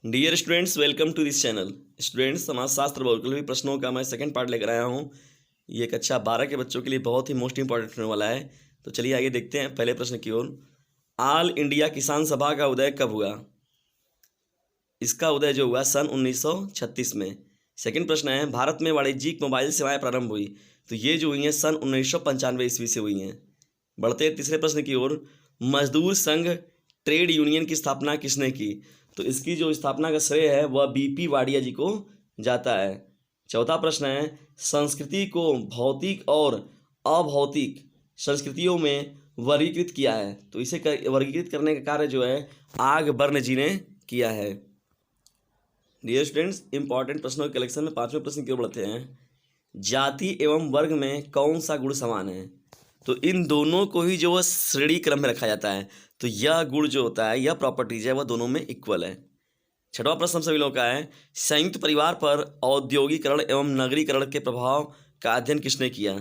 Dear students, welcome to this channel. Students, समाजशास्त्र बहुकल्पी प्रश्नों का मैं सेकंड पार्ट लेकर आया हूँ। ये कक्षा 12 के बच्चों के लिए बहुत ही मोस्ट इंपॉर्टेंट होने वाला है। तो चलिए आगे देखते हैं पहले प्रश्न की ओर। ऑल इंडिया किसान सभा का उदय कब हुआ? इसका उदय जो हुआ सन 1936 में। सेकंड प्रश्न है, भारत में वाणिज्यिक मोबाइल सेवाएं प्रारंभ हुई, तो ये जो हुई हैं सन 1995 ईस्वी से हुई हैं। बढ़ते हैं तीसरे प्रश्न की ओर। मजदूर संघ ट्रेड यूनियन की स्थापना किसने की? तो इसकी जो स्थापना का श्रेय है वह बीपी वाडिया जी को जाता है। चौथा प्रश्न है, संस्कृति को भौतिक और अभौतिक संस्कृतियों में वर्गीकृत किया है, तो इसे वर्गीकृत करने का कार्य जो है आगबर्न जी ने किया है। डियर स्टूडेंट्स, इंपॉर्टेंट प्रश्नों के कलेक्शन में पांचवें प्रश्न की ओर बढ़ते हैं। जाति एवं वर्ग में कौन सा गुण समान है? तो इन दोनों को ही जो है श्रेणी क्रम में रखा जाता है, तो यह गुण जो होता है, यह प्रॉपर्टीज है, वह दोनों में इक्वल है। छठवां प्रश्न सभी लोगों का है, संयुक्त परिवार पर औद्योगिकरण एवं नगरीकरण के प्रभाव का अध्ययन किसने किया?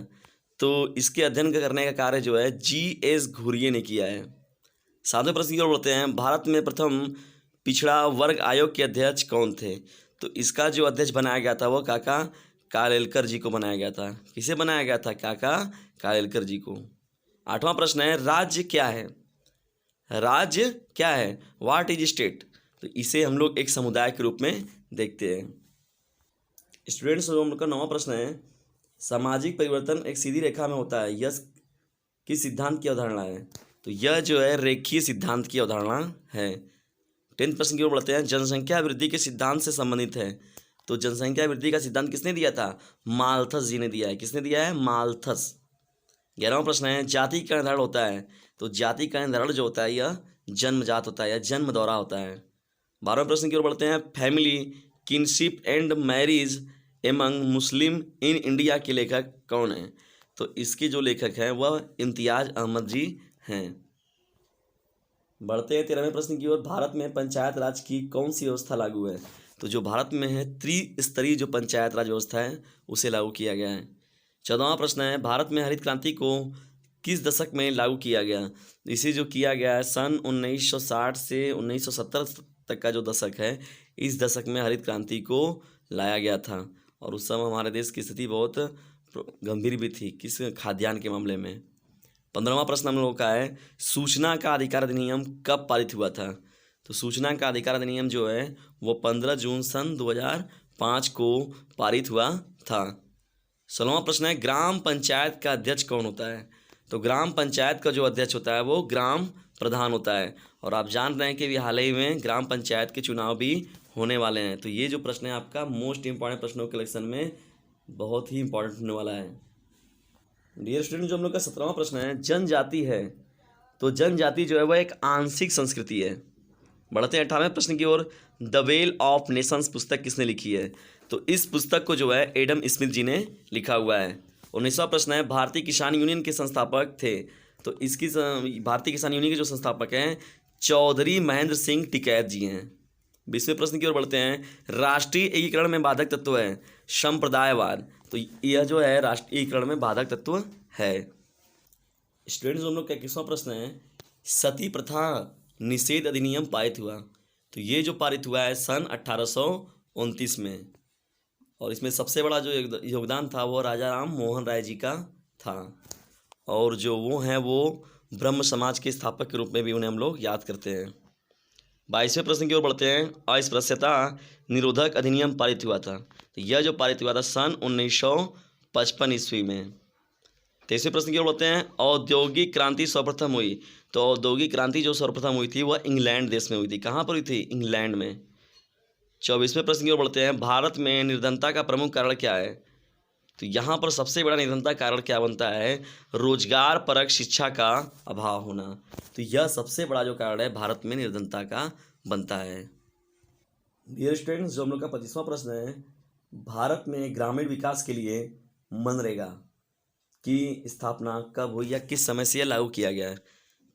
तो इसके अध्ययन करने का कार्य जो है G.S. घुरिये ने किया है। सातवें प्रश्न की ओर बढ़ते हैं। भारत में प्रथम पिछड़ा वर्ग आयोग के अध्यक्ष कौन थे? तो इसका जो अध्यक्ष बनाया गया था वो काका कालेलकर जी को बनाया गया था। किसे बनाया गया था? काका कालेलकर जी को। आठवां प्रश्न है, राज्य क्या है? राज्य क्या है? What is state? तो इसे हम लोग एक समुदाय के रूप में देखते हैं। स्टूडेंट्स, हम लोग का नौवां प्रश्न है, सामाजिक परिवर्तन एक सीधी रेखा में होता है, यह किस सिद्धांत की अवधारणा है? तो यह जो है रेखीय सिद्धांत की अवधारणा है। 10th प्रश्न की ओर बढ़ते हैं। जनसंख्या वृद्धि के सिद्धांत से संबंधित है, तो जनसंख्या वृद्धि का सिद्धांत किसने दिया था? माल्थस जी ने दिया है। किसने दिया है? माल्थस। 11वां प्रश्न है, जाति का निर्धारण होता है, तो जाति का निर्धारण जो होता है यह जन्मजात होता है या जन्म द्वारा होता है। 12वें प्रश्न की ओर बढ़ते हैं। Family, kinship and marriage among Muslim in India के लेखक कौन है? तो इसके जो लेखक हैं वह इम्तियाज अहमद जी हैं। बढ़ते हैं 13वें प्रश्न की ओर। भारत में पंचायत राज की कौन सी व्यवस्था लागू है? तो जो भारत में है त्रिस्तरीय जो पंचायत राज व्यवस्था है उसे लागू किया गया है। 14वां प्रश्न है, भारत में हरित क्रांति को किस दशक में लागू किया गया? इसे जो किया गया है सन 1960 से 1970 तक का जो दशक है, इस दशक में हरित क्रांति को लाया गया था। और उस समय हमारे देश की स्थिति बहुत गंभीर भी थी किस खाद्यान्न के मामले में। 15वां प्रश्न हम लोगों का है, सूचना का अधिकार अधिनियम कब पारित हुआ था? तो सूचना का अधिकार अधिनियम जो है वो 15 जून सन 2005 को पारित हुआ था। 16वां प्रश्न है, ग्राम पंचायत का अध्यक्ष कौन होता है? तो ग्राम पंचायत का जो अध्यक्ष होता है वो ग्राम प्रधान होता है। और आप जान रहे हैं कि अभी हाल ही में ग्राम पंचायत के चुनाव भी होने वाले हैं। तो ये जो प्रश्न है आपका मोस्ट इंपॉर्टेंट प्रश्नों के कलेक्शन में बहुत ही इंपॉर्टेंट होने वाला है। डियर स्टूडेंट, जो हम लोग का 17वां प्रश्न है, जनजाति है, तो जनजाति जो है वह एक आंशिक संस्कृति है। बढ़ते हैं 18वें प्रश्न की ओर। द वेल ऑफ नेशंस पुस्तक किसने लिखी है? तो इस पुस्तक को जो है एडम स्मिथ जी ने लिखा हुआ है। 19वां प्रश्न है, भारतीय किसान यूनियन के संस्थापक थे, तो इसकी भारतीय किसान यूनियन के जो संस्थापक हैं चौधरी महेंद्र सिंह टिकैत जी हैं। 20वें प्रश्न की ओर बढ़ते हैं। राष्ट्रीय एकीकरण में बाधक तत्व है संप्रदायवाद, तो यह जो है राष्ट्रीय एकीकरण में बाधक तत्व है। स्टूडेंट्स, हम लोग का 21वां प्रश्न है, सती प्रथा निषेध अधिनियम पारित हुआ, तो ये जो पारित हुआ है सन 1829 में। और इसमें सबसे बड़ा जो योगदान था वो राजा राम मोहन राय जी का था। और जो वो हैं वो ब्रह्म समाज के स्थापक के रूप में भी उन्हें हम लोग याद करते हैं। 22वें प्रश्न की ओर बढ़ते हैं। अस्पृश्यता निरोधक अधिनियम पारित हुआ था, तो यह जो पारित हुआ था सन 1955 ईस्वी में। 23वें प्रश्न की ओर बढ़ते हैं। औद्योगिक क्रांति सर्वप्रथम हुई, तो औद्योगिक क्रांति जो सर्वप्रथम हुई थी वह इंग्लैंड देश में हुई थी। कहाँ पर हुई थी? इंग्लैंड में। 24वें प्रश्न की ओर बढ़ते हैं। भारत में निर्धनता का प्रमुख कारण क्या है? तो यहाँ पर सबसे बड़ा निर्धनता कारण क्या बनता है? रोजगार परक शिक्षा का अभाव होना। तो यह सबसे बड़ा जो कारण है भारत में निर्धनता का बनता है। डियर स्टूडेंट्स, जो हम लोग का 25वां प्रश्न है, भारत में ग्रामीण विकास के लिए मनरेगा की स्थापना कब हुई या किस समय से यह लागू किया गया है?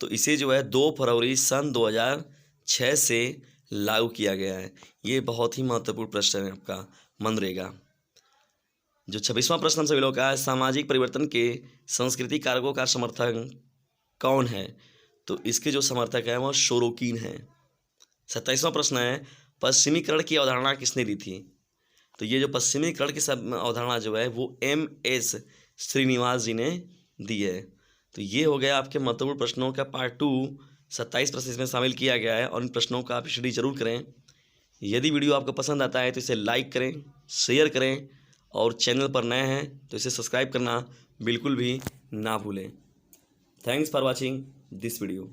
तो इसे जो है 2 फरवरी सन 2006 से लागू किया गया है। ये बहुत ही महत्वपूर्ण प्रश्न है आपका मनरेगा। जो 26वां प्रश्न हम सभी लोगों का है, सामाजिक परिवर्तन के संस्कृति कारकों का समर्थक कौन है? तो इसके जो समर्थक हैं वह शोरोकीन हैं। 27वां प्रश्न है, पश्चिमीकरण की अवधारणा किसने दी थी? तो ये जो पश्चिमीकरण की सब अवधारणा जो है वो M.S. श्रीनिवास जी ने दी है। तो ये हो गया आपके महत्वपूर्ण प्रश्नों का पार्ट 2। 27 प्रश्न इसमें शामिल किया गया है और इन प्रश्नों का आप स्टडी जरूर करें। यदि वीडियो आपको पसंद आता है तो इसे लाइक करें, शेयर करें और चैनल पर नए हैं तो इसे सब्सक्राइब करना बिल्कुल भी ना भूलें। Thanks for watching this video.